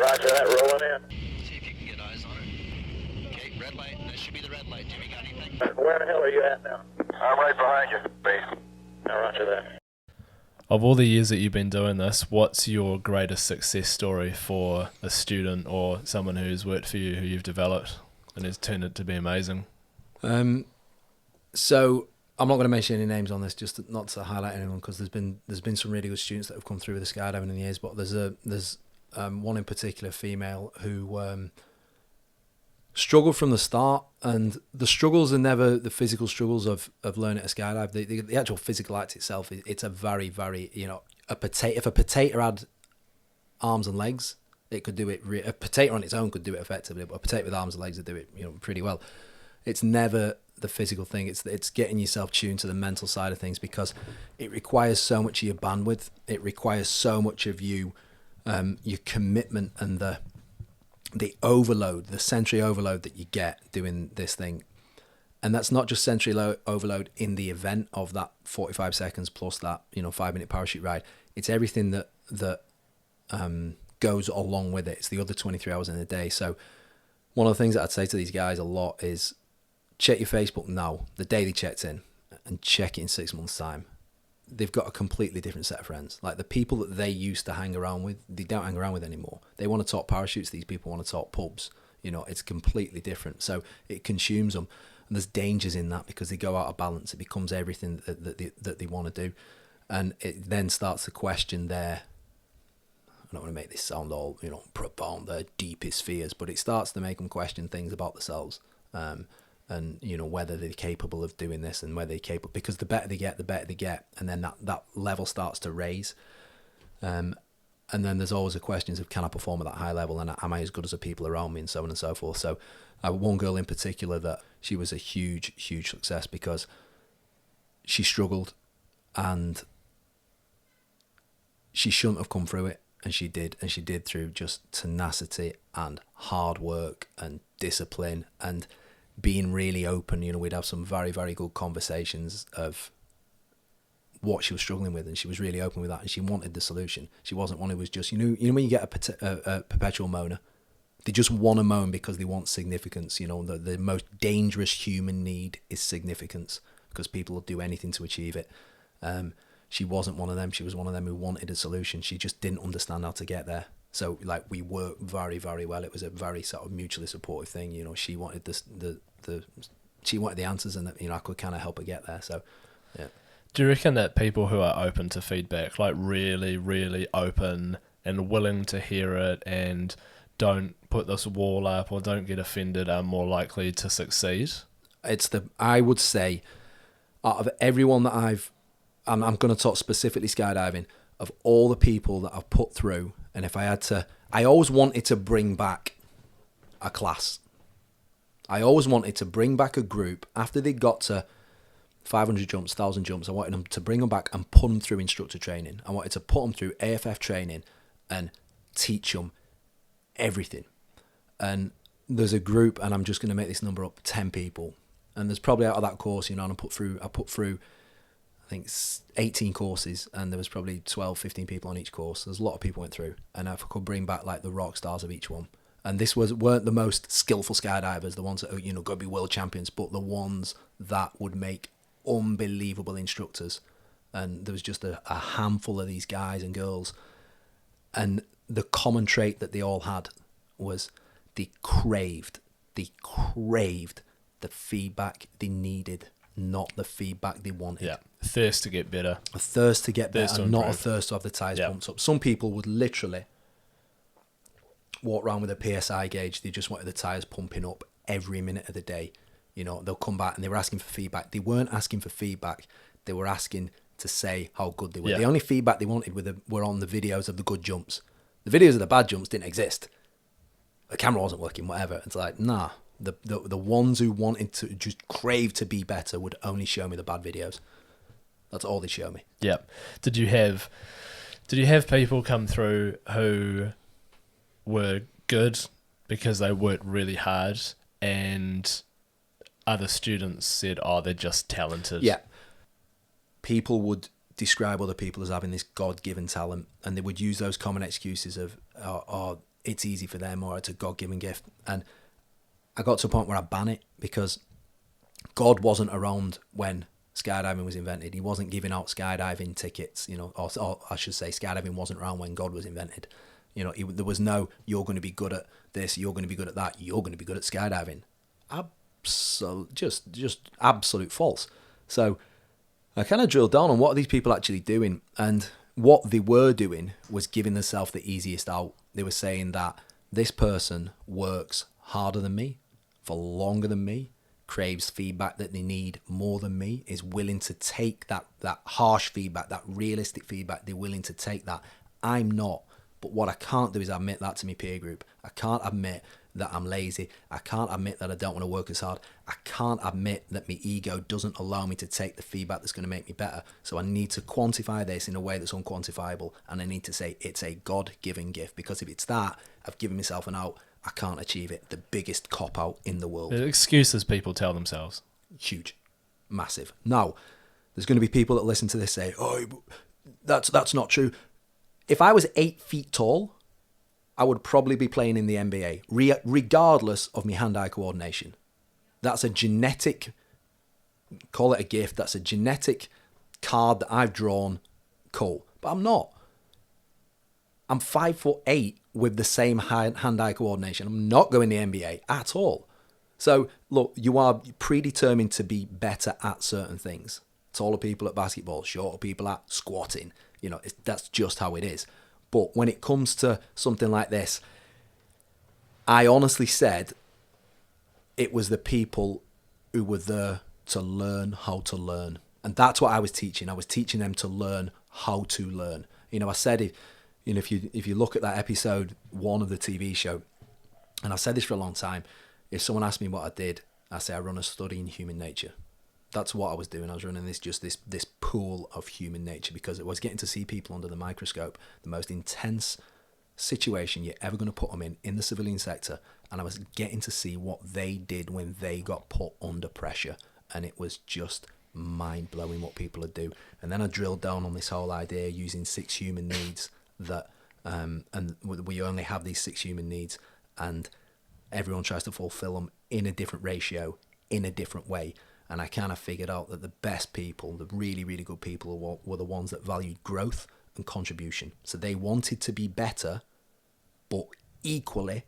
Roger that, rolling in. See if you can get eyes on it. Okay, red light. That should be the red light. Jimmy, got anything? Where the hell are you at now? I'm right behind you, base. Roger that. Of all the years that you've been doing this, what's your greatest success story for a student or someone who's worked for you, who you've developed and has turned it to be amazing? So I'm not going to mention any names on this, just not to highlight anyone, because there's been some really good students that have come through with the skydiving in the years. But there's one in particular, female, who struggled from the start, and the struggles are never the physical struggles of learning to skydive. The actual physical act itself, it's a very, very, if a potato had arms and legs, it could do it. A potato on its own could do it effectively, but a potato with arms and legs would do it, pretty well. It's never the physical thing. It's getting yourself tuned to the mental side of things, because it requires so much of your bandwidth. It requires so much of you, your commitment, and the overload, the sensory overload that you get doing this thing. And that's not just sensory overload in the event of that 45 seconds plus that 5-minute parachute ride. It's everything that goes along with it. It's the other 23 hours in a day. So one of the things that I'd say to these guys a lot is check your Facebook now, the day they checked in, and check it in 6 months' time. They've got a completely different set of friends. Like the people that they used to hang around with, they don't hang around with anymore. They want to talk parachutes. These people want to talk pubs. It's completely different. So it consumes them. And there's dangers in that, because they go out of balance. It becomes everything that they want to do. And it then starts to question their, I don't want to make this sound all, profound, their deepest fears, but it starts to make them question things about themselves. And whether they're capable of doing this, and whether they're capable, because the better they get, and then that level starts to raise. And then there's always the questions of, can I perform at that high level, and am I as good as the people around me, and so on and so forth. So one girl in particular, that she was a huge success, because she struggled and she shouldn't have come through it, and she did through just tenacity and hard work and discipline and being really open. We'd have some very, very good conversations of what she was struggling with, and she was really open with that, and she wanted the solution. She wasn't one who was just, when you get a perpetual moaner, they just want to moan because they want significance. The most dangerous human need is significance, because people will do anything to achieve it. She wasn't one of them. She was one of them who wanted a solution. She just didn't understand how to get there. So we worked very, very well. It was a very sort of mutually supportive thing. She wanted she wanted the answers, and I could kind of help her get there. So, yeah. Do you reckon that people who are open to feedback, like really, really open and willing to hear it, and don't put this wall up or don't get offended, are more likely to succeed? I would say, out of everyone that I'm going to talk specifically skydiving, of all the people that I've put through, and if I had to, I always wanted to bring back a class. I always wanted to bring back a group after they got to 500 jumps, 1,000 jumps. I wanted them to bring them back and put them through instructor training. I wanted to put them through AFF training and teach them everything. And there's a group, and I'm just going to make this number up, 10 people. And there's probably out of that course, and I put through, I think 18 courses, and there was probably 12, 15 people on each course. There's a lot of people went through, and if I could bring back like the rock stars of each one. And this weren't the most skillful skydivers, the ones that got to be world champions, but the ones that would make unbelievable instructors. And there was just a handful of these guys and girls, and the common trait that they all had was they craved the feedback they needed, not the feedback they wanted. Yeah, thirst to get better. A thirst to get better, and not a improve. thirst to have the tyres pumped up. Some people would literally walk around with a PSI gauge. They just wanted the tyres pumping up every minute of the day. They'll come back and they were asking for feedback. They weren't asking for feedback. They were asking to say how good they were. Yeah. The only feedback they wanted were on the videos of the good jumps. The videos of the bad jumps didn't exist. The camera wasn't working, whatever. It's like, nah. The ones who wanted to just crave to be better would only show me the bad videos. That's all they show me. Yeah. Did you have people come through who were good because they worked really hard, and other students said, oh, they're just talented? Yeah. People would describe other people as having this God-given talent, and they would use those common excuses of, oh, it's easy for them, or it's a God-given gift. And I got to a point where I ban it, because God wasn't around when skydiving was invented. He wasn't giving out skydiving tickets, you know, or I should say skydiving wasn't around when God was invented. You know, there was no, you're going to be good at this, you're going to be good at that, you're going to be good at skydiving. Just absolute false. So I kind of drilled down on what are these people actually doing, and what they were doing was giving themselves the easiest out. They were saying that this person works harder than me, for longer than me, craves feedback that they need more than me, is willing to take that harsh feedback, that realistic feedback. They're willing to take that. I'm not. But what I can't do is admit that to my peer group. I can't admit that I'm lazy. I can't admit that I don't want to work as hard. I can't admit that my ego doesn't allow me to take the feedback that's going to make me better. So I need to quantify this in a way that's unquantifiable. And I need to say it's a God-given gift, because if it's that, I've given myself an out. I can't achieve it. The biggest cop-out in the world. The excuses people tell themselves. Huge. Massive. Now, there's going to be people that listen to this say, oh, that's not true. If I was 8 feet tall, I would probably be playing in the NBA, regardless of my hand-eye coordination. That's a genetic, call it a gift, that's a genetic card that I've drawn. Cool. But I'm not. I'm 5'8" with the same hand-eye coordination. I'm not going the NBA at all. So, look, you are predetermined to be better at certain things. Taller people at basketball, shorter people at squatting. You know, that's just how it is. But when it comes to something like this, I honestly said it was the people who were there to learn how to learn. And that's what I was teaching. I was teaching them to learn how to learn. You know, I said, if you look at that episode 1 of the TV show, and I said this for a long time, if someone asked me what I did, I say I run a study in human nature. That's what I was doing. I was running this pool of human nature, because it was getting to see people under the microscope, the most intense situation you're ever going to put them in the civilian sector. And I was getting to see what they did when they got put under pressure. And it was just mind-blowing what people would do. And then I drilled down on this whole idea using 6 human needs that, and we only have these 6 human needs, and everyone tries to fulfill them in a different ratio, in a different way. And I kind of figured out that the best people, the really, really good people, were the ones that valued growth and contribution. So they wanted to be better, but equally,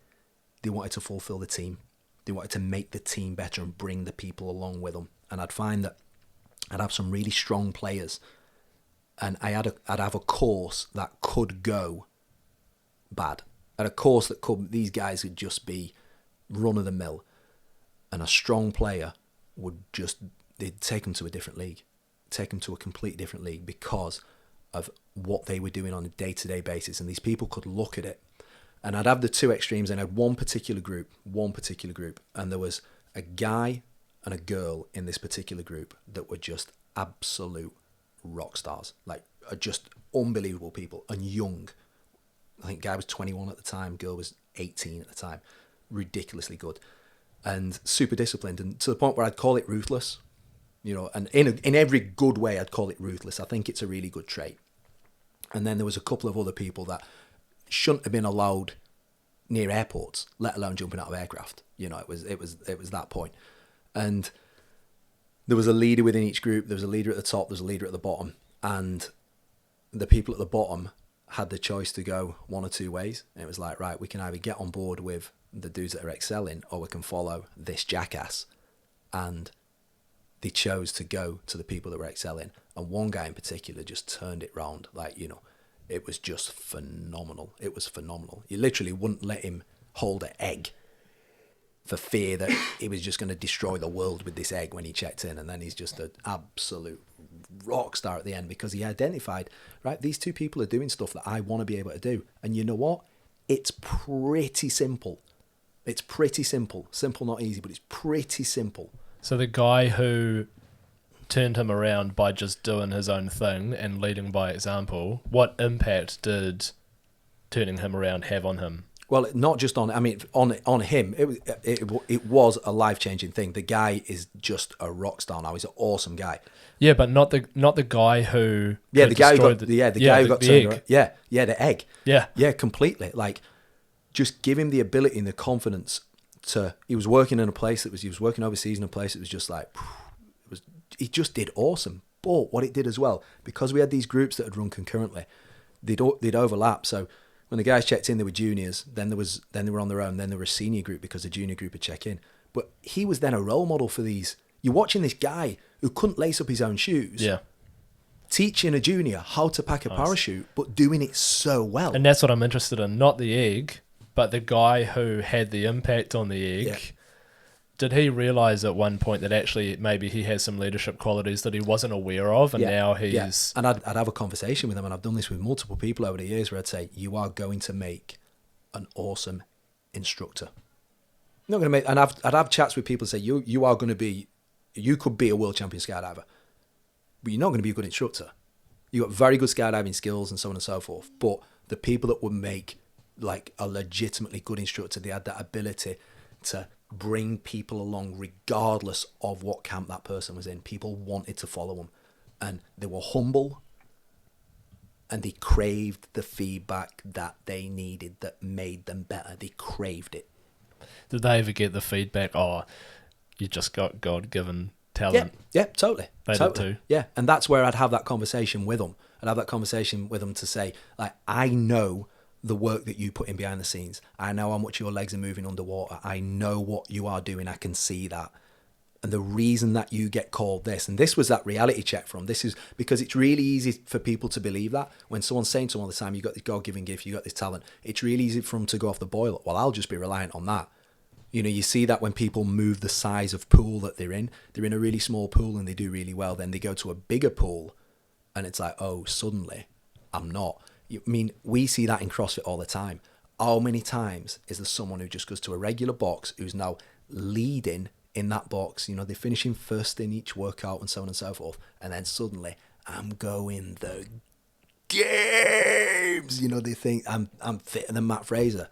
they wanted to fulfill the team. They wanted to make the team better and bring the people along with them. And I'd find that I'd have some really strong players, and I'd have a course that could go bad. At a course that these guys would just be run of the mill, and a strong player they'd take them to a different league, take them to a completely different league, because of what they were doing on a day-to-day basis. And these people could look at it, and I'd have the 2 extremes, and I had one particular group, and there was a guy and a girl in this particular group that were just absolute rock stars, like just unbelievable people, and young. I think guy was 21 at the time, girl was 18 at the time, ridiculously good. And super disciplined, and to the point where I'd call it ruthless, you know, and in every good way I'd call it ruthless. I think it's a really good trait. And then there was a couple of other people that shouldn't have been allowed near airports, let alone jumping out of aircraft. You know, it was that point. And there was a leader within each group. There was a leader at the top, there was a leader at the bottom, and the people at the bottom had the choice to go one or two ways. And it was like, right, we can either get on board with the dudes that are excelling, or we can follow this jackass. And they chose to go to the people that were excelling. And one guy in particular just turned it round. Like, you know, it was just phenomenal. It was phenomenal. You literally wouldn't let him hold an egg for fear that he was just going to destroy the world with this egg when he checked in. And then he's just an absolute rock star at the end, because he identified, right, these 2 people are doing stuff that I want to be able to do. And you know what? It's pretty simple. It's pretty simple. Simple, not easy, but it's pretty simple. So the guy who turned him around by just doing his own thing and leading by example, what impact did turning him around have on him? Well, not just on him. It was a life-changing thing. The guy is just a rock star now. He's an awesome guy. Yeah, but not the guy who the guy who got turned around. Yeah, the egg. Yeah, Yeah, the egg. Yeah, yeah, completely. Like, just give him the ability and the confidence to. He was working in a place he was working overseas in a place that was just like, he just did awesome. But what it did as well, because we had these groups that had run concurrently, they'd overlap. So when the guys checked in, they were juniors. Then they were on their own. Then there were a senior group because the junior group would check in. But he was then a role model for these. You're watching this guy who couldn't lace up his own shoes. Yeah. Teaching a junior how to pack a parachute, but doing it so well. And that's what I'm interested in. Not the egg, but the guy who had the impact on the egg. Yeah. Did he realise at one point that actually maybe he has some leadership qualities that he wasn't aware of, and now he's... Yeah. And I'd have a conversation with him, and I've done this with multiple people over the years, where I'd say, you are going to make an awesome instructor. Not going to make... And I'd have chats with people and say, you are going to be... You could be a world champion skydiver, but you're not going to be a good instructor. You've got very good skydiving skills and so on and so forth, but the people that would make like a legitimately good instructor, they had that ability to bring people along regardless of what camp that person was in. People wanted to follow them, and they were humble, and they craved the feedback that they needed that made them better. They craved it. Did they ever get the feedback, oh, you just got God-given talent? Yeah, totally. They did too. Yeah, and that's where I'd have that conversation with them. I'd have that conversation with them to say, like, I know the work that you put in behind the scenes. I know how much your legs are moving underwater. I know what you are doing. I can see that. And the reason that you get called this, and this was that reality check from, this is because it's really easy for people to believe that. When someone's saying to them all the time, you got this God-given gift, you got this talent, it's really easy for them to go off the boil. Well, I'll just be reliant on that. You know, you see that when people move the size of pool that they're in a really small pool and they do really well. Then they go to a bigger pool and it's like, oh, suddenly I'm not. I mean, we see that in CrossFit all the time. How many times is there someone who just goes to a regular box who's now leading in that box? You know, they're finishing first in each workout and so on and so forth. And then suddenly, I'm going the games. You know, they think I'm fitter than Matt Fraser.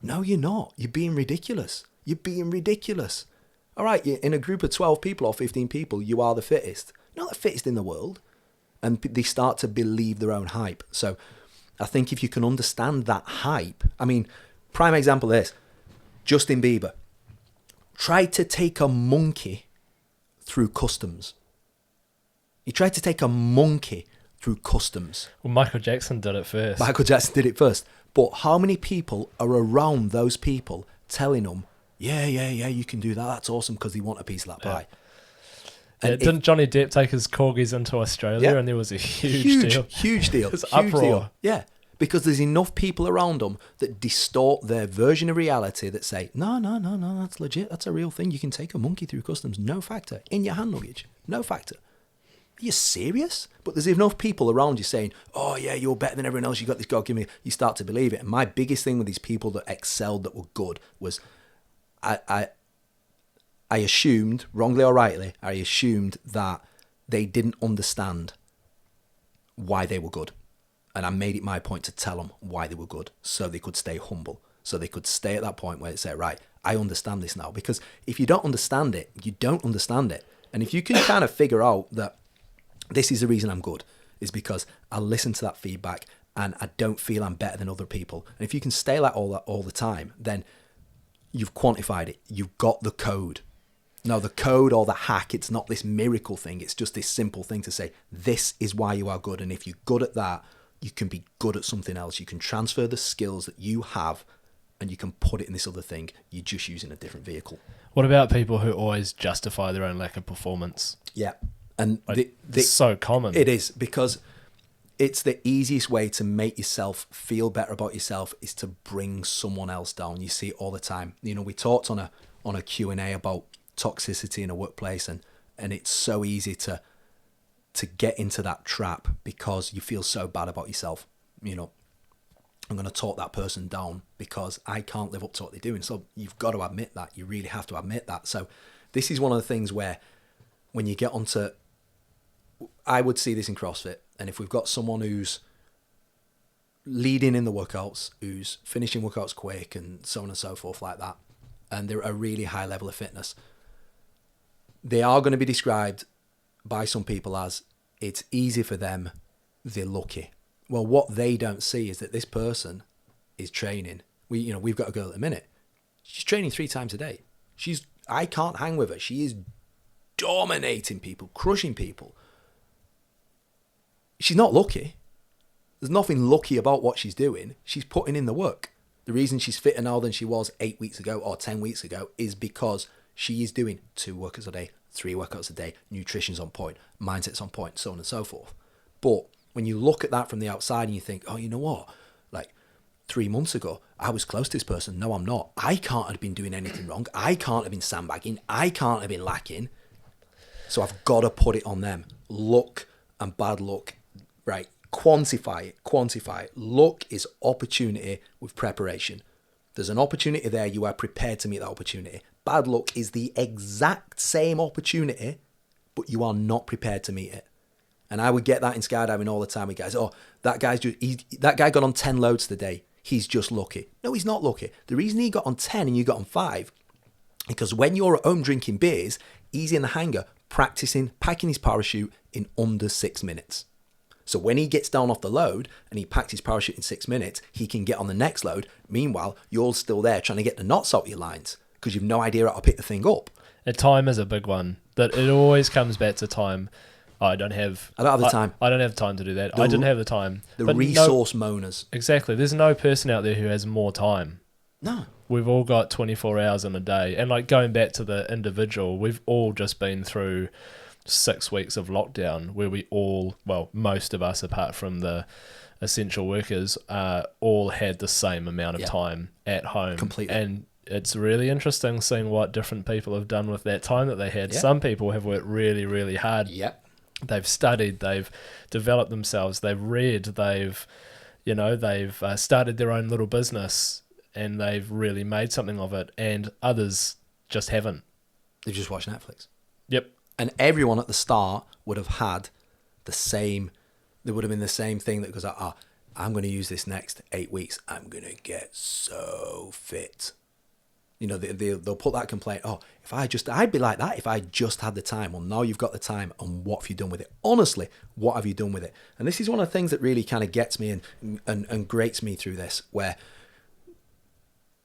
No, you're not. You're being ridiculous. You're being ridiculous. All right, you're in a group of 12 people or 15 people, you are the fittest. You're not the fittest in the world. And they start to believe their own hype. So I think if you can understand that hype, I mean, prime example is Justin Bieber tried to take a monkey through customs. He tried to take a monkey through customs. Well, Michael Jackson did it first. Michael Jackson did it first. But how many people are around those people telling them, yeah, you can do that. That's awesome, because they want a piece of that pie. And didn't Johnny Depp take his corgis into Australia, and there was a huge deal? Huge deal. It was huge uproar. deal. Yeah, because there's enough people around them that distort their version of reality that say, no, that's legit. That's a real thing. You can take a monkey through customs. No factor. In your hand luggage. No factor. Are you serious? But there's enough people around you saying, oh yeah, you're better than everyone else. You got this God, give me. You start to believe it. And my biggest thing with these people that excelled, that were good, was I assumed, wrongly or rightly, I assumed that they didn't understand why they were good. And I made it my point to tell them why they were good, so they could stay humble, so they could stay at that point where they say, right, I understand this now. Because if you don't understand it, you don't understand it. And if you can kind of figure out that this is the reason I'm good, is because I listen to that feedback and I don't feel I'm better than other people. And if you can stay like that all the time, then you've quantified it. You've got the code. No, the code or the hack, it's not this miracle thing. It's just this simple thing to say, this is why you are good. And if you're good at that, you can be good at something else. You can transfer the skills that you have and you can put it in this other thing. You're just using a different vehicle. What about people who always justify their own lack of performance? Yeah. And it's so common. It is, because it's the easiest way to make yourself feel better about yourself is to bring someone else down. You see it all the time. You know, we talked on a Q&A about toxicity in a workplace, and it's so easy to get into that trap because you feel so bad about yourself. You know, I'm going to talk that person down because I can't live up to what they're doing. So you've got to admit that. You really have to admit that. So this is one of the things where when you get onto, I would see this in CrossFit, and if we've got someone who's leading in the workouts, who's finishing workouts quick and so on and so forth like that, and they're at a really high level of fitness, they are going to be described by some people as, it's easy for them, they're lucky. Well, what they don't see is that this person is training we've got a girl at the minute. She's training 3 times a day. I can't hang with her. She is dominating people, crushing people. She's not lucky. There's nothing lucky about what she's doing. She's putting in the work. The reason she's fitter now than she was 8 weeks ago or 10 weeks ago is because she is doing 2 workouts a day, 3 workouts a day, nutrition's on point, mindset's on point, so on and so forth. But when you look at that from the outside and you think, oh, you know what? Like 3 months ago, I was close to this person. No, I'm not. I can't have been doing anything wrong. I can't have been sandbagging. I can't have been lacking. So I've got to put it on them. Luck and bad luck, right? Quantify it. Luck is opportunity with preparation. There's an opportunity there. You are prepared to meet that opportunity. Bad luck is the exact same opportunity, but you are not prepared to meet it. And I would get that in skydiving all the time with guys. Oh, that guy got on 10 loads today. He's just lucky. No, he's not lucky. The reason he got on 10 and you got on 5, because when you're at home drinking beers, he's in the hangar practicing packing his parachute in under 6 minutes. So when he gets down off the load and he packs his parachute in 6 minutes, he can get on the next load. Meanwhile, you're still there trying to get the knots out of your lines because you've no idea how to pick the thing up. And time is a big one. That it always comes back to time. I don't have the time. I don't have time to do that. I didn't have the time. The resource moaners. Exactly. There's no person out there who has more time. No. We've all got 24 hours in a day. And like going back to the individual, we've all just been through 6 weeks of lockdown where we all, well, most of us apart from the essential workers, all had the same amount of time at home. Completely. And it's really interesting seeing what different people have done with that time that they had. Some people have worked really, really hard. Yep. They've studied, they've developed themselves, they've read, they've started their own little business and they've really made something of it, and others just haven't. They've just watched Netflix. Yep. And everyone at the start would have had the same, there would have been the same thing that goes, I'm going to use this next 8 weeks. I'm going to get so fit. You know, they'll put that complaint, I'd be like that if I just had the time. Well, now you've got the time, and what have you done with it? Honestly, what have you done with it? And this is one of the things that really kind of gets me and grates me through this, where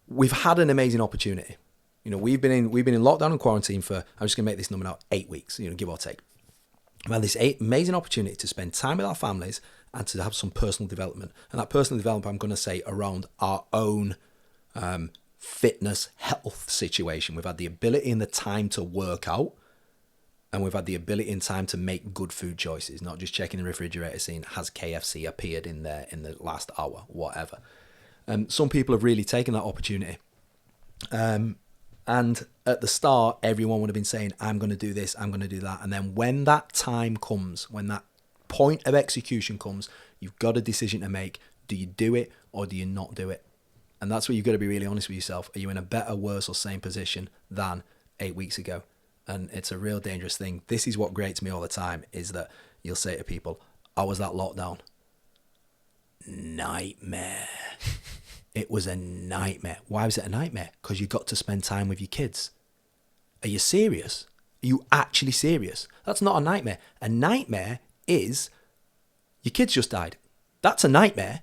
we've had an amazing opportunity. You know, we've been in lockdown and quarantine for, I'm just going to make this number now, 8 weeks, give or take. We've had this amazing opportunity to spend time with our families and to have some personal development. And that personal development, I'm going to say, around our own fitness, health situation. We've had the ability and the time to work out, and we've had the ability and time to make good food choices, not just checking the refrigerator saying, has KFC appeared in there in the last hour, whatever. Some people have really taken that opportunity. And at the start, everyone would have been saying, I'm going to do this, I'm going to do that. And then when that time comes, when that point of execution comes, you've got a decision to make. Do you do it or do you not do it? And that's where you've got to be really honest with yourself. Are you in a better, worse, or same position than 8 weeks ago? And it's a real dangerous thing. This is what grates me all the time, is that you'll say to people, how was that lockdown? Nightmare. It was a nightmare. Why was it a nightmare? Because you got to spend time with your kids. Are you serious? Are you actually serious? That's not a nightmare. A nightmare is your kids just died. That's a nightmare.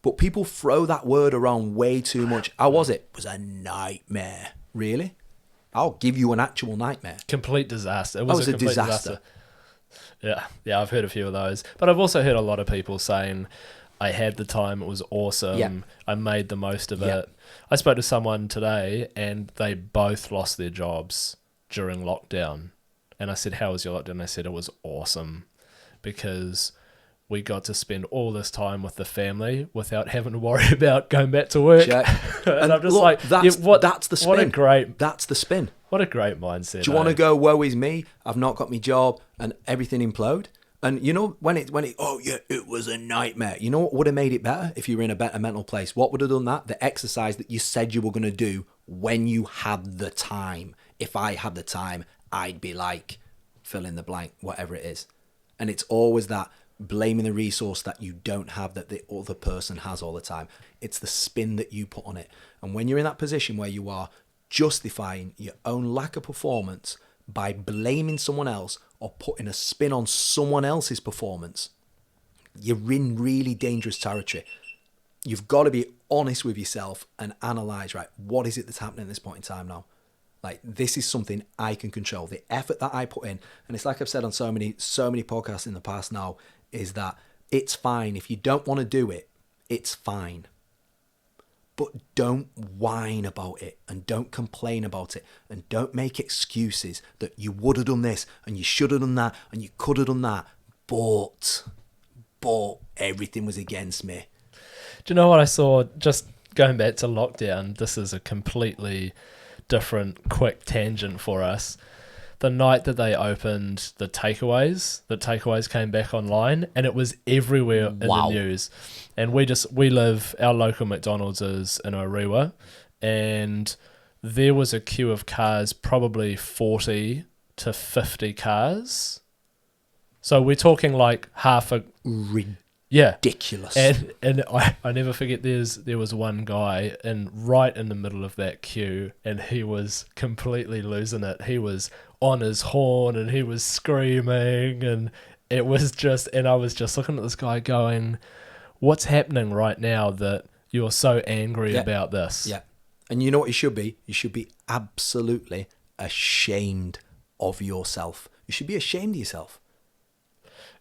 But people throw that word around way too much. How was it? It was a nightmare. Really? I'll give you an actual nightmare. Complete disaster. It was a disaster. Yeah, I've heard a few of those. But I've also heard a lot of people saying, I had the time, it was awesome, yeah. I made the most of yeah. it. I spoke to someone today and they both lost their jobs during lockdown. And I said, how was your lockdown? They said it was awesome because we got to spend all this time with the family without having to worry about going back to work. And I'm just look, that's the spin. That's the spin. What a great mindset. Do you want to go, woe is me, I've not got my job, and everything implode? And you know, it was a nightmare. You know what would have made it better if you were in a better mental place? What would have done that? The exercise that you said you were going to do when you had the time. If I had the time, I'd be like, fill in the blank, whatever it is. And it's always that blaming the resource that you don't have that the other person has all the time. It's the spin that you put on it. And when you're in that position where you are justifying your own lack of performance by blaming someone else or putting a spin on someone else's performance, you're in really dangerous territory. you've got to be honest with yourself and analyze, right, what is it that's happening at this point in time now? Like, this is something I can control. The effort that I put in, and it's like I've said on so many podcasts in the past now, is that it's fine. If you don't want to do it, it's fine. But don't whine about it, and don't complain about it, and don't make excuses that you would have done this and you should have done that and you could have done that. But everything was against me. Do you know what I saw? Just going back to lockdown, this is a completely different quick tangent for us. The night that they opened the takeaways came back online, and it was everywhere in the news. And our local McDonald's is in Orewa, and there was a queue of cars, probably 40 to 50 cars. So we're talking like half a... Ridiculous. And I never forget, there was one guy right in the middle of that queue, and he was completely losing it. He was on his horn and he was screaming, and it was just, and I was just looking at this guy going, what's happening right now that you're so angry about this? Yeah. And you know what you should be? You should be absolutely ashamed of yourself. You should be ashamed of yourself.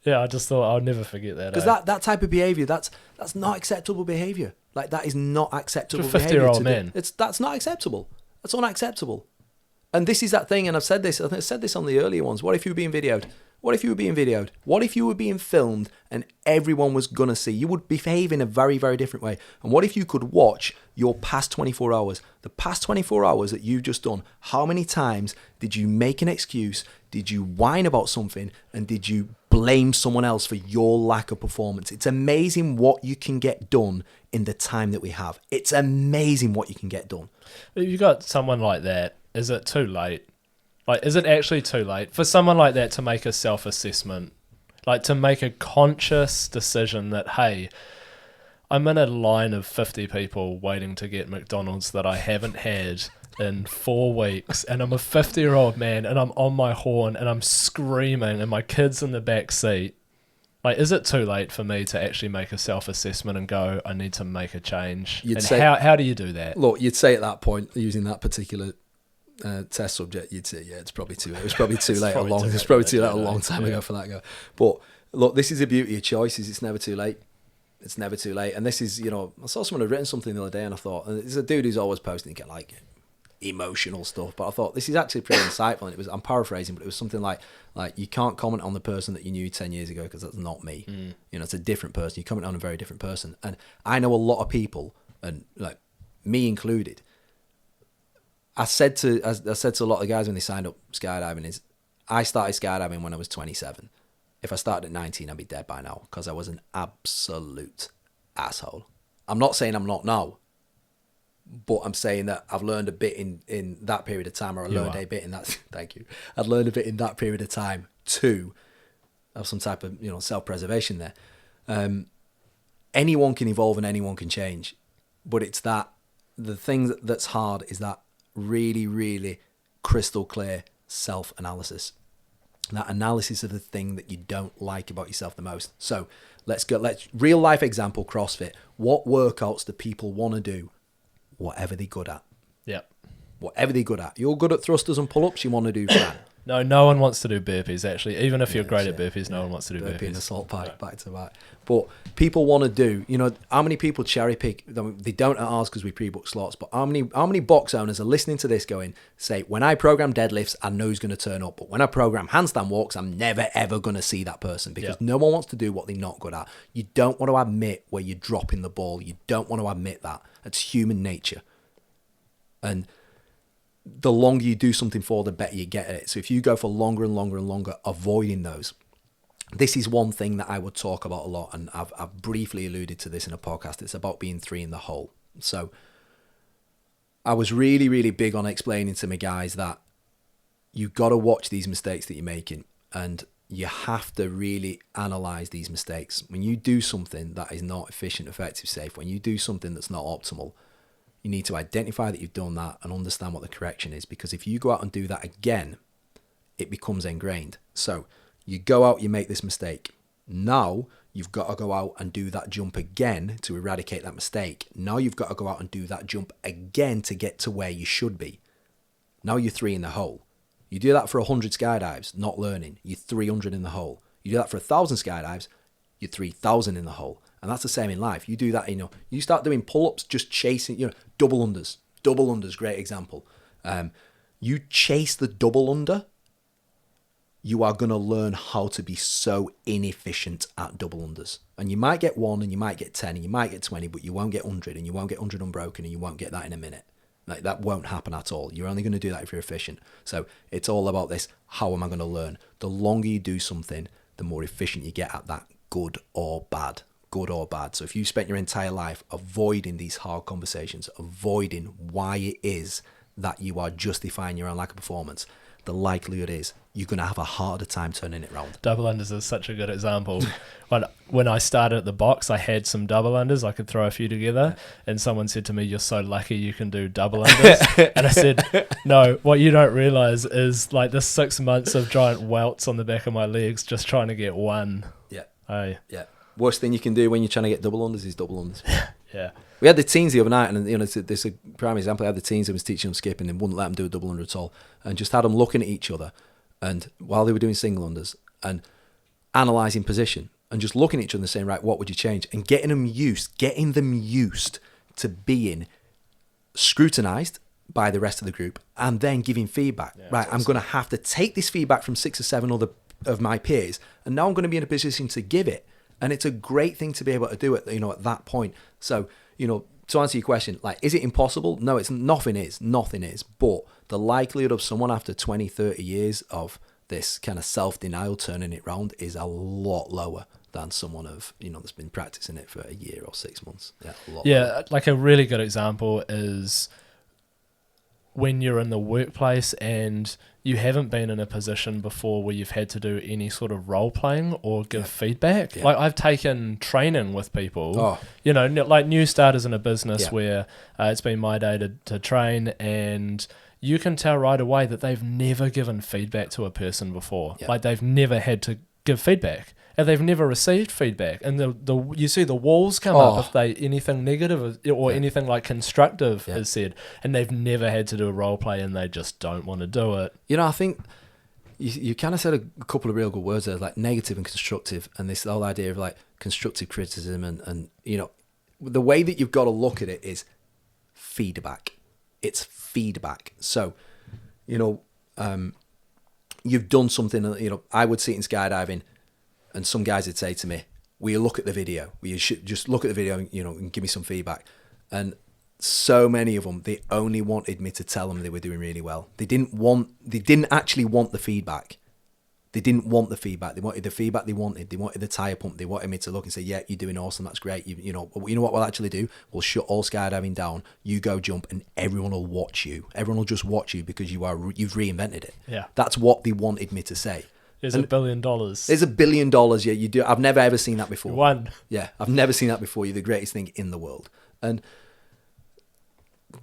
Yeah, I just thought I'll never forget that. Because that type of behaviour, that's not acceptable behaviour. Like, that is not acceptable for a 50-year-old man. That's not acceptable. That's unacceptable. And this is that thing, and I said this on the earlier ones. What if you were being videoed? What if you were being filmed and everyone was going to see? You would behave in a very, very different way. And what if you could watch your past 24 hours? The past 24 hours that you've just done, how many times did you make an excuse? Did you whine about something? And did you blame someone else for your lack of performance? It's amazing what you can get done in the time that we have. It's amazing what you can get done. If you got someone like that, is it too late? Like, is it actually too late for someone like that to make a self-assessment? Like, to make a conscious decision that, hey, I'm in a line of 50 people waiting to get McDonald's that I haven't had in 4 weeks, and I'm a 50-year-old man, and I'm on my horn, and I'm screaming, and my kid's in the back seat. Like, is it too late for me to actually make a self-assessment and go, I need to make a change? How do you do that? Look, you'd say at that point, using that particular test subject, you'd say, yeah, it's probably too late. It was probably too late a long time ago for that guy. But look, this is the beauty of choices. It's never too late. It's never too late. And this is, I saw someone had written something the other day, and I thought, and there's a dude who's always posting like emotional stuff, but I thought this is actually pretty insightful. And I'm paraphrasing, but it was something like you can't comment on the person that you knew 10 years ago because that's not me. It's a different person. You comment on a very different person. And I know a lot of people, and like me included, I said to a lot of guys when they signed up skydiving is, I started skydiving when I was 27. If I started at 19, I'd be dead by now because I was an absolute asshole. I'm not saying I'm not now, but I'm saying that I've learned a bit in that period of time, or I learned a bit in that. Thank you. I'd learned a bit in that period of time to have some type of self-preservation there. Anyone can evolve and anyone can change, but it's that the thing that's hard is that really, really crystal clear self-analysis. That analysis of the thing that you don't like about yourself the most. So let's real life example, CrossFit. What workouts do people want to do? Whatever they're good at. Yep. Whatever they're good at. You're good at thrusters and pull-ups, you want to do that. No one wants to do burpees, actually. Even if you're great at burpees, no one wants to do burpees. Burpee and assault bike, back to back. But people want to do, how many people cherry pick? They don't at ours because we pre-book slots, but how many box owners are listening to this going, say, when I program deadlifts, I know who's going to turn up, but when I program handstand walks, I'm never, ever going to see that person because no one wants to do what they're not good at. You don't want to admit where you're dropping the ball. You don't want to admit that. It's human nature. And the longer you do something for, the better you get at it. So if you go for longer and longer and longer, avoiding those. This is one thing that I would talk about a lot, and I've briefly alluded to this in a podcast. It's about being 3 in the hole. So I was really, really big on explaining to my guys that you've got to watch these mistakes that you're making, and you have to really analyze these mistakes. When you do something that is not efficient, effective, safe, when you do something that's not optimal, you need to identify that you've done that and understand what the correction is, because if you go out and do that again, it becomes ingrained. So you go out, you make this mistake. Now you've got to go out and do that jump again to eradicate that mistake. Now you've got to go out and do that jump again to get to where you should be. Now you're 3 in the hole. You do that for 100 skydives, not learning, you're 300 in the hole. You do that for 1,000 skydives, you're 3,000 in the hole. And that's the same in life. You do that, you start doing pull-ups, just chasing, double unders. Double unders, great example. You chase the double under, you are going to learn how to be so inefficient at double unders. And you might get 1 and you might get 10 and you might get 20, but you won't get 100 and you won't get 100 unbroken and you won't get that in a minute. Like, that won't happen at all. You're only going to do that if you're efficient. So it's all about this, how am I going to learn? The longer you do something, the more efficient you get at that, good or bad. Good or bad. So if you spent your entire life avoiding these hard conversations, avoiding why it is that you are justifying your own lack of performance, the likelihood is you're going to have a harder time turning it around. Double unders is such a good example. When I started at the box, I had some double unders. I could throw a few together, and someone said to me, "You're so lucky you can do double unders." And I said, "No, what you don't realize is like the 6 months of giant welts on the back of my legs just trying to get one." Yeah. Hey. Yeah. Worst thing you can do when you're trying to get double unders is double unders. Yeah. We had the teens the other night, and this is a prime example. I had the teens who was teaching them skipping and wouldn't let them do a double under at all, and just had them looking at each other, and while they were doing single unders and analysing position, and just looking at each other and saying, right, what would you change? And getting them used to being scrutinised by the rest of the group, and then giving feedback. Yeah, right, I'm going to have to take this feedback from 6 or 7 other of my peers, and now I'm going to be in a position to give it. And it's a great thing to be able to do it, at that point. So, to answer your question, like, is it impossible? No, nothing is. But the likelihood of someone after 20, 30 years of this kind of self-denial turning it round is a lot lower than someone that's been practicing it for a year or 6 months. Yeah, a lot lower. Like a really good example is when you're in the workplace and you haven't been in a position before where you've had to do any sort of role playing or give feedback. Yeah. Like, I've taken training with people, like new starters in a business where it's been my day to train, and you can tell right away that they've never given feedback to a person before. Yeah. Like, they've never had to give feedback. And they've never received feedback, and you see the walls come up if anything negative or anything like constructive is said, and they've never had to do a role play, and they just don't want to do it. I think you kind of said a couple of real good words there, like negative and constructive, and this whole idea of like constructive criticism, and the way that you've got to look at it is feedback. It's feedback. So, you've done something. I would see it in skydiving. And some guys would say to me, will you look at the video? Will you just look at the video, and give me some feedback? And so many of them, they only wanted me to tell them they were doing really well. They didn't actually want the feedback. They didn't want the feedback. They wanted the feedback they wanted. They wanted the tire pump. They wanted me to look and say, yeah, you're doing awesome. That's great. You know what we'll actually do? We'll shut all skydiving down. You go jump, and everyone will watch you. Everyone will just watch you because you've reinvented it. Yeah. That's what they wanted me to say. There's $1 billion. There's $1 billion. Yeah, you do. I've never ever seen that before. One. Yeah, I've never seen that before. You're the greatest thing in the world. And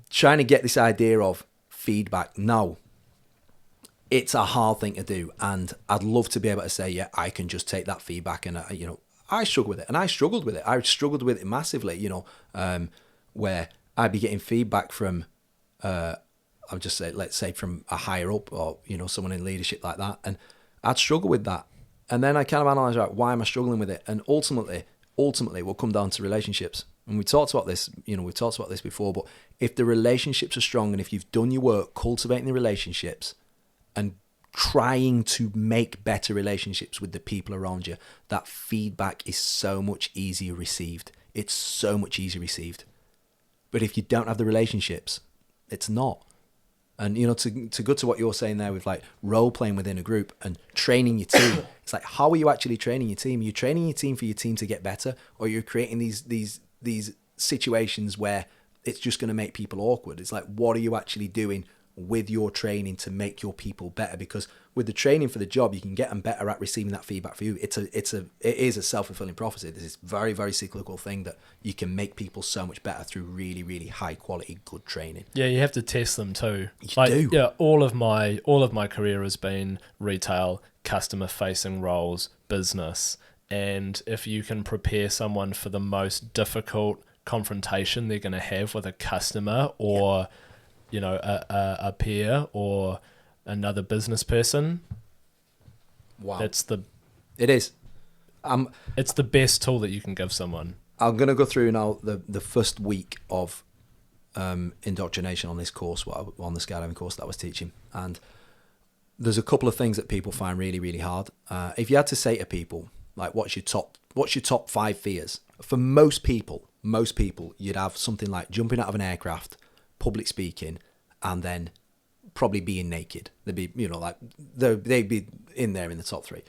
trying to get this idea of feedback now, it's a hard thing to do. And I'd love to be able to say, yeah, I can just take that feedback, and I struggle with it, and I struggled with it. I struggled with it massively. Where I'd be getting feedback from, I'll just say, let's say from a higher up, or someone in leadership like that, and I'd struggle with that. And then I kind of analyse, right, why am I struggling with it? And ultimately we'll come down to relationships. And we talked about this, we've talked about this before, but if the relationships are strong, and if you've done your work cultivating the relationships and trying to make better relationships with the people around you, that feedback is so much easier received. It's so much easier received. But if you don't have the relationships, it's not. And, to go to what you're saying there with like role playing within a group and training your team, it's like, how are you actually training your team? Are you training your team for your team to get better, or you're creating these situations where it's just going to make people awkward? It's like, what are you actually doing with your training to make your people better? Because with the training for the job, you can get them better at receiving that feedback for you. It is a self-fulfilling prophecy. This is very, very cyclical thing that you can make people so much better through really, really high quality, good training. Yeah, you have to test them too. You do. Yeah, all of my career has been retail, customer facing roles, business, And if you can prepare someone for the most difficult confrontation they're going to have with a customer or, you know, a peer or another business person, Wow. it is. Um, It's the best tool that you can give someone. I'm going to go through now the first week of indoctrination on this course, on the skydiving course that I was teaching. And there's a couple of things that people find really, really hard. If you had to say to people, like, what's your top 5 fears? For most people, you'd have something like jumping out of an aircraft, public speaking, and then probably being naked. They'd be, you know, like, they'd be in there in the top 3.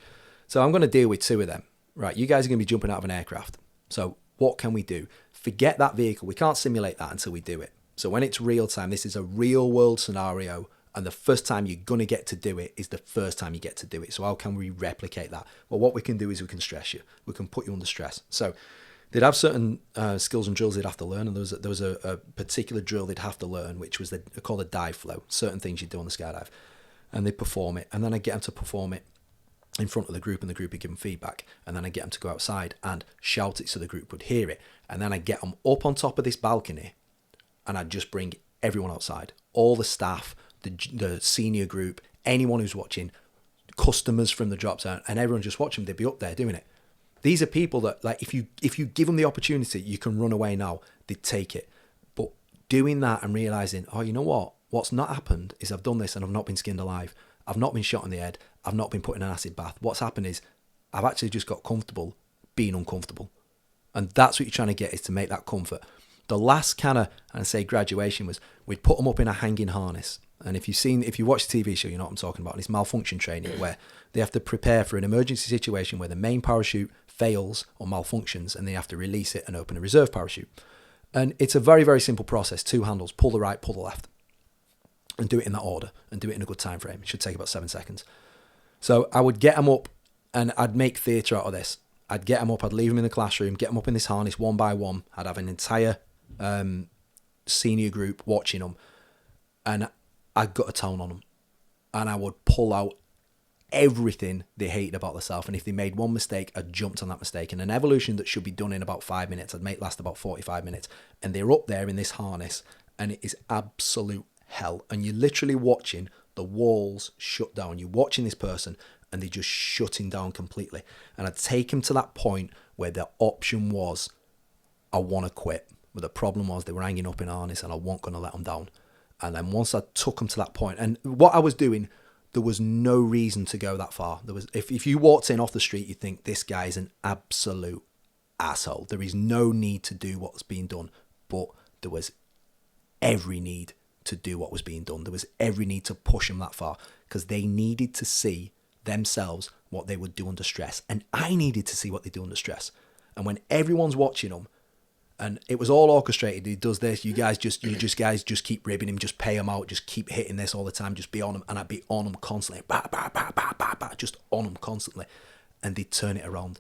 So I'm going to deal with 2 of them. Right, you guys are going to be jumping out of an aircraft. So what can we do? Forget that vehicle. We can't simulate that until we do it. So when it's real time, this is a real world scenario, and the first time you're going to get to do it is the first time you get to do it. So how can we replicate that? Well, what we can do is we can stress you. We can put you under stress. So they'd have certain skills and drills they'd have to learn, and there was a particular drill they'd have to learn, which was called a dive flow, certain things you do on the skydive. And they'd perform it, and then I'd get them to perform it in front of the group, and the group would give them feedback, and then I'd get them to go outside and shout it so the group would hear it, and then I'd get them up on top of this balcony, and I'd just bring everyone outside, all the staff, the senior group, anyone who's watching, customers from the drop zone, and everyone just watching. They'd be up there doing it. These are people that, like, if you give them the opportunity, you can run away now, they'd take it. But doing that and realizing, oh, you know what? What's not happened is I've done this and I've not been skinned alive. I've not been shot in the head. I've not been put in an acid bath. What's happened is I've actually just got comfortable being uncomfortable. And that's what you're trying to get, is to make that comfort. The last kind of, and say graduation, was we'd put them up in a hanging harness. And if you watch the TV show, you know what I'm talking about. It's malfunction training, where they have to prepare for an emergency situation where the main parachute fails or malfunctions, and they have to release it and open a reserve parachute. And it's a very, very simple process. 2 handles, pull the right, pull the left, and do it in that order, and do it in a good time frame. It should take about 7 seconds. So I would get them up, and I'd make theatre out of this. I'd get them up, I'd leave them in the classroom, get them up in this harness one by one. I'd have an entire senior group watching them, and I'd gut a tone on them, and I would pull out everything they hated about themselves. And if they made one mistake, I jumped on that mistake. And an evolution that should be done in about 5 minutes, I'd make last about 45 minutes. And they're up there in this harness, and it is absolute hell. And you're literally watching the walls shut down. You're watching this person, and they're just shutting down completely. And I'd take them to that point where the option was, I want to quit. But the problem was they were hanging up in harness, and I wasn't going to let them down. And then once I took them to that point, and what I was doing, there was no reason to go that far. There was, if you walked in off the street, you'd think this guy is an absolute asshole. There is no need to do what's being done, but there was every need to do what was being done. There was every need to push them that far, because they needed to see themselves what they would do under stress, and I needed to see what they do under stress. And when everyone's watching them, and it was all orchestrated. He does this. You guys just keep ribbing him. Just pay him out. Just keep hitting this all the time. Just be on him. And I'd be on him constantly. Bah, bah, bah, bah, bah, bah, just on him constantly. And they'd turn it around.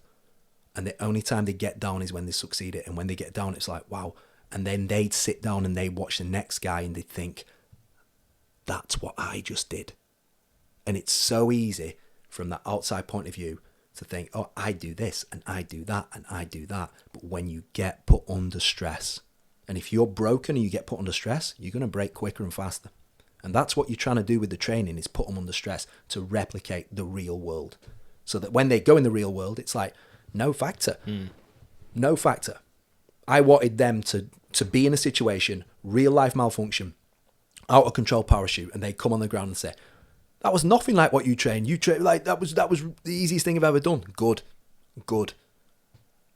And the only time they get down is when they succeed it. And when they get down, it's like, wow. And then they'd sit down and they'd watch the next guy, and they'd think, that's what I just did. And it's so easy from that outside point of view to think, oh, I do this and I do that and I do that. But when you get put under stress, and if you're broken and you get put under stress, you're going to break quicker and faster. And that's what you're trying to do with the training, is put them under stress to replicate the real world. So that when they go in the real world, it's like, no factor. No factor. I wanted them to be in a situation, real life malfunction, out of control parachute, and they come on the ground and say, that was nothing like what you trained. You trained like that was the easiest thing I've ever done. Good.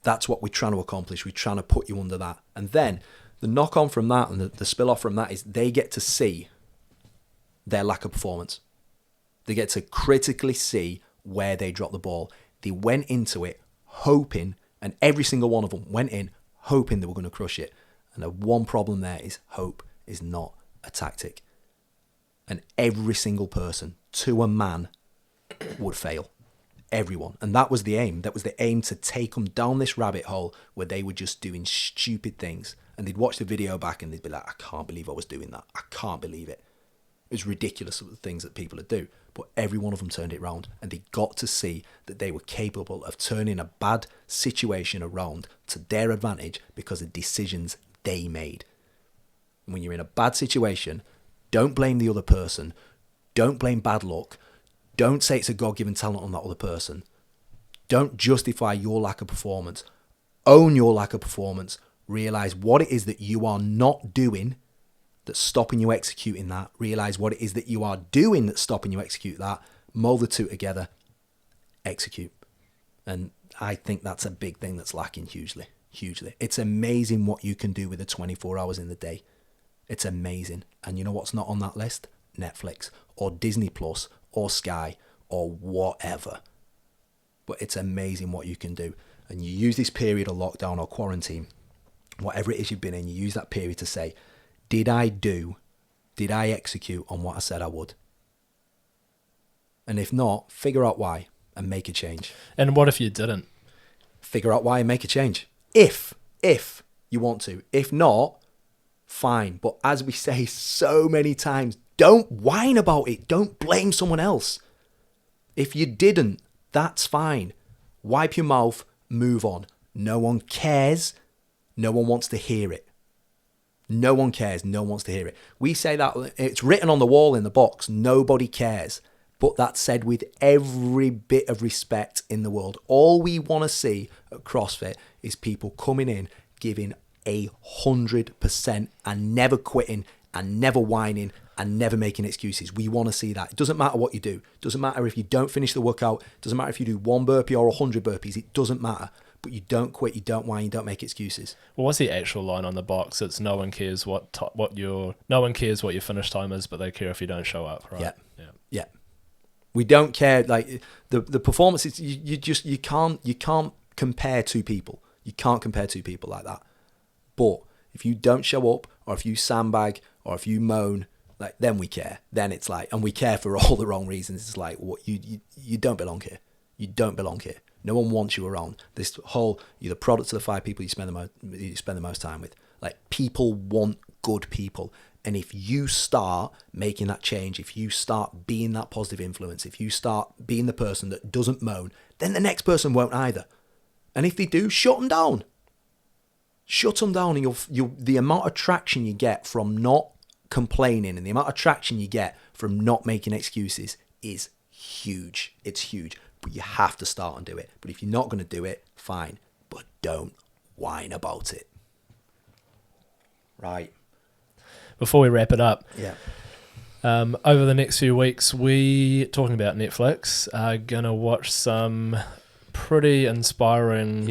That's what we're trying to accomplish. We're trying to put you under that. And then the knock on from that, and the spill off from that, is they get to see their lack of performance. They get to critically see where they dropped the ball. They went into it hoping, and every single one of them went in hoping they were going to crush it. And the one problem there is hope is not a tactic. And every single person, to a man, would fail. Everyone. And that was the aim. That was the aim, to take them down this rabbit hole where they were just doing stupid things. And they'd watch the video back and they'd be like, I can't believe I was doing that. I can't believe it. It's ridiculous of the things that people would do. But every one of them turned it around, and they got to see that they were capable of turning a bad situation around to their advantage because of decisions they made. When you're in a bad situation, don't blame the other person. Don't blame bad luck. Don't say it's a God-given talent on that other person. Don't justify your lack of performance. Own your lack of performance. Realize what it is that you are not doing that's stopping you executing that. Realize what it is that you are doing that's stopping you execute that. Mold the two together. Execute. And I think that's a big thing that's lacking hugely. It's amazing what you can do with the 24 hours in the day. It's amazing. And you know what's not on that list? Netflix or Disney Plus or Sky or whatever. But it's amazing what you can do. And you use this period of lockdown or quarantine, whatever it is you've been in, you use that period to say, did I execute on what I said I would? And if not, figure out why and make a change. And what if you didn't? Figure out why and make a change. If you want to. If not, fine. But as we say so many times, don't whine about it. Don't blame someone else. If you didn't, that's fine. Wipe your mouth, move on. No one cares. No one wants to hear it. No one cares. No one wants to hear it. We say that it's written on the wall in the box. Nobody cares. But that's said with every bit of respect in the world. All we want to see at CrossFit is people coming in, giving 100% and never quitting and never whining and never making excuses. We want to see that. It doesn't matter what you do. It doesn't matter if you don't finish the workout. It doesn't matter if you do 1 burpee or 100 burpees. It doesn't matter. But you don't quit, you don't whine, you don't make excuses. Well, what's the actual line on the box? It's no one cares what your finish time is, but they care if you don't show up, right? Yeah. We don't care. Like the performances, you can't compare two people. You can't compare two people like that. But if you don't show up, or if you sandbag, or if you moan, like then we care. Then it's like, and we care for all the wrong reasons. It's like, what you don't belong here. You don't belong here. No one wants you around. This whole, you're the product of the 5 people you spend the most time with. Like, people want good people. And if you start making that change, if you start being that positive influence, if you start being the person that doesn't moan, then the next person won't either. And if they do, shut them down. Shut them down, and the amount of traction you get from not complaining and the amount of traction you get from not making excuses is huge. It's huge. But you have to start and do it. But if you're not going to do it, fine. But don't whine about it. Right. Before we wrap it up, over the next few weeks, we, talking about Netflix, are going to watch some pretty inspiring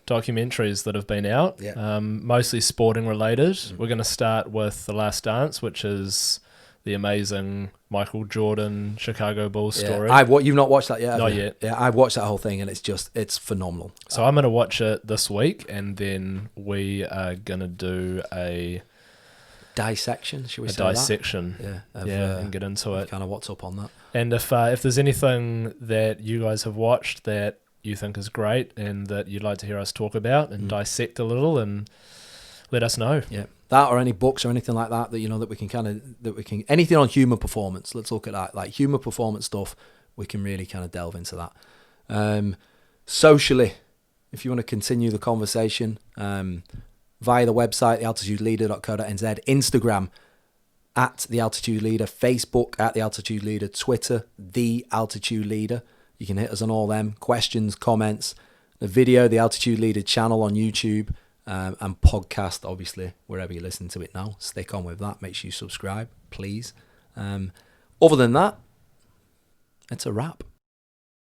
documentaries that have been out, mostly sporting related. We're going to start with The Last Dance, which is the amazing Michael Jordan Chicago Bulls story. You've not watched that yet? Not yet. Yeah, I've watched that whole thing, and it's phenomenal. So I'm going to watch it this week, and then we are going to do a dissection, should we say dissection? And get into it. Kind of what's up on that. And if there's anything that you guys have watched that you think is great and that you'd like to hear us talk about and dissect a little, and let us know. Yeah. That or any books or anything like that that we can anything on human performance. Let's look at that, like human performance stuff. We can really kind of delve into that. Socially, if you want to continue the conversation, via the website, thealtitudeleader.co.nz, Instagram at The Altitude Leader, Facebook at The Altitude Leader, Twitter, The Altitude Leader. You can hit us on all them. Questions, comments, the video, The Altitude Leader channel on YouTube, and podcast, obviously, wherever you listen to it now. Stick on with that. Make sure you subscribe, please. Other than that, it's a wrap.